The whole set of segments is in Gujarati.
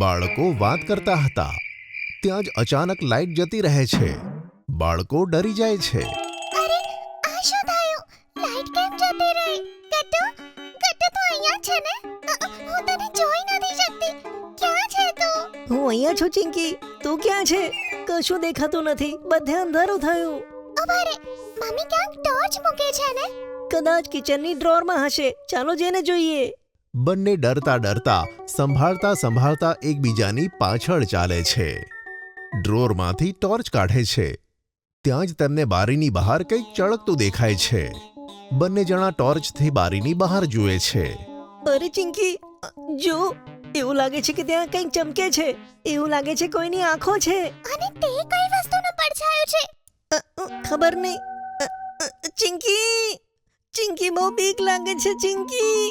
બાળકો વાત કરતા હતા. ત્યાં જ અચાનક લાઇટ જતી રહે છે. બાળકો ડરી જાય છે. અરે આ શું થયું? લાઈટ કેમ જતી રહી? ગટ્ટુ ગટ્ટુ તો અહીંયા છે ને? હું તને જોઈ નથી શકતી. ક્યાં છે તું? હું અહીંયા છું ચિંકી. તું ક્યાં છે? કશું દેખાતું નથી. બધે અંધારું થયું. ઉભા રે, મમ્મી ક્યાંક ટોર્ચ મૂકે છે ને? કદાચ કિચનની ડ્રોરમાં હશે. ચાલો જઈને જોઈએ. બંને ડરતા ડરતા સંભાળતા સંભાળતા એકબીજાની પાછળ ચાલે છે. ડ્રોરમાંથી ટોર્ચ કાઢે છે. ત્યાં જ તેમને બારીની બહાર કંઈક ચળકતું દેખાય છે. બંને જણા ટોર્ચથી બારીની બહાર જુએ છે. અરે ચિંકી, જો એવું લાગે છે કે ત્યાં કંઈક ચમકે છે. એવું લાગે છે કોઈની આંખો છે. અને તે કઈ વસ્તુનો પડછાયો છે? ખબર નહીં. ચિંકી, ચિંકી બહુ બીક લાગે છે ચિંકી.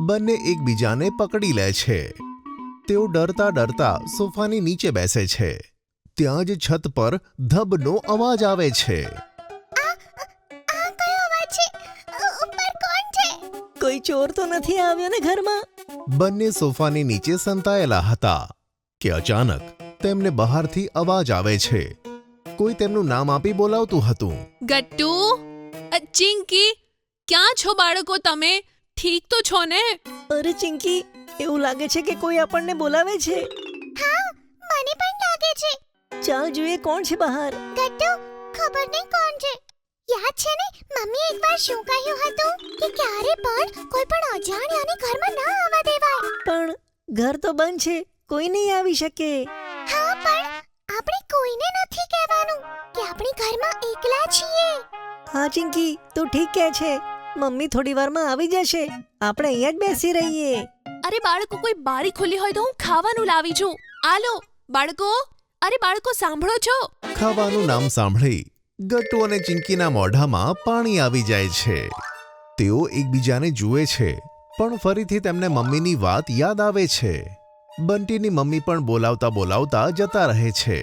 બંને એકબીજાને પકડી લે છે. તેઓ ડરતા ડરતા સોફાની નીચે બેસે છે. ત્યાં જ છત પર ધબનો અવાજ આવે છે. આ કયો અવાજ છે? ઉપર કોણ છે? કોઈ ચોર તો નથી આવ્યો ને ઘરમાં? બંને સોફાની નીચે સંતાયેલા હતા કે અચાનક તેમને બહારથી અવાજ આવે છે. કોઈ તેમનું નામ આપી બોલાવતું હતું. ગટ્ટુ, ચિંકી, ક્યાં છો બાળકો તમે? ઠીક તો છો ને? અરે ચિંકી, એવું લાગે છે કે કોઈ આપણને બોલાવે છે. હા, મને પણ લાગે છે. ચાલ જોઈએ કોણ છે બહાર. ગટ્ટુ, ખબર નહીં કોણ છે. યાદ છે ને મમ્મી એકવાર શું કહ્યું હતું કે ક્યારે પણ કોઈ પણ અજાણ્યાને ઘરમાં ના આવવા દેવાય. પણ ઘર તો બંધ છે. કોઈ નહીં આવી શકે. હા, પણ આપણે કોઈને નથી કહેવાનું કે આપણે ઘરમાં એકલા છીએ. હા ચિંકી, તું ઠીક કહે છે. મમ્મી થોડી વારમાં આવી જશે. આપણે અહીંયા જ બેસી રહીએ. અરે બાળકો, કોઈ બારી ખુલ્લી હોય તો હું ખાવાનું લાવી છું. આલો બાળકો. અરે બાળકો, સાંભળો છો? ખાવાનું નામ સાંભળી ગટ્ટુ અને ચિંકીના મોઢામાં પાણી આવી જાય છે. તેઓ એકબીજાને જુએ છે, પણ ફરીથી તેમને મમ્મીની વાત યાદ આવે છે. બંટીની મમ્મી પણ બોલાવતા બોલાવતા જતા રહે છે.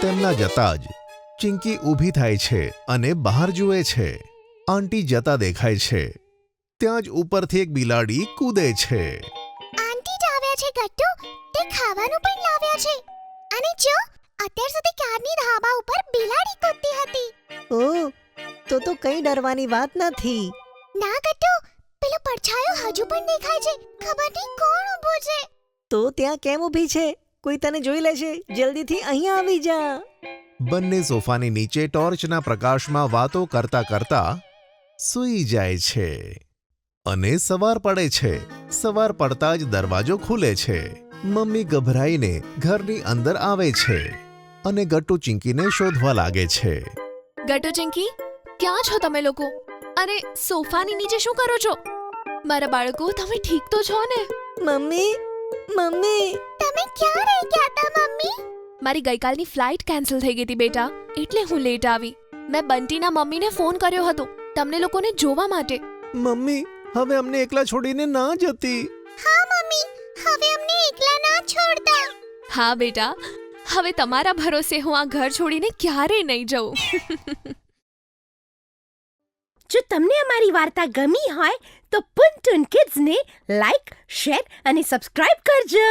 તેમના જતા જ ચિંકી ઊભી થાય છે અને બહાર જુએ છે. આંટી જતા દેખાય છે. ત્યાં જ ઉપરથી એક બિલાડી કૂદે છે. આંટી જ આવ્યા છે ગટ્ટુ. તે ખાવાનું પણ લાવ્યા છે. અને જો, અત્યાર સુધી ક્યારની ધાબા ઉપર બિલાડી કૂદતી હતી. ઓહ, તો કંઈ ડરવાની વાત નથી. ના ગટ્ટુ, પેલો પડછાયો હજુ પણ દેખાય છે. ખબર નહીં કોણ ઊભું છે. તો ત્યાં કેમ ઊભી છે? કોઈ તને જોઈ લેશે. જલ્દીથી અહીંયા આવી જા. બંને સોફાની નીચે ટોર્ચના પ્રકાશમાં વાતો કરતા કરતા સૂઈ જાય છે. અને સવાર પડે છે. સવાર પડતા જ દરવાજો ખુલે છે. મમ્મી ગભરાઈને ઘરની અંદર આવે છે અને ગટ્ટુ ચિંકીને શોધવા લાગે છે. ગટ્ટુ, ચિંકી, ક્યાં છો તમે લોકો? અરે સોફાની નીચે શું કરો છો? મારા બાળકો, તમે ઠીક તો છો ને? Mummy, mummy. તમે ક્યાં રહી ગયા હતા મમ્મી? મારી ગઈકાલની ફ્લાઇટ કેન્સલ થઈ ગઈ હતી બેટા, એટલે હું લેટ આવી. મેં બંટીના મમ્મીને ફોન કર્યો હતો તમને લોકોને જોવા માટે. મમ્મી, હવે અમને એકલા છોડીને ના જતી. હા મમ્મી, હવે અમને એકલા ના છોડતા. હા બેટા, હવે તમારા ભરોસે હું આ ઘર છોડીને ક્યારેય નહીં જઉં. જો તમને અમારી વાર્તા ગમી હોય તો પુન ટુન કિડ્સને લાઈક, શેર અને સબસ્ક્રાઇબ કરજો.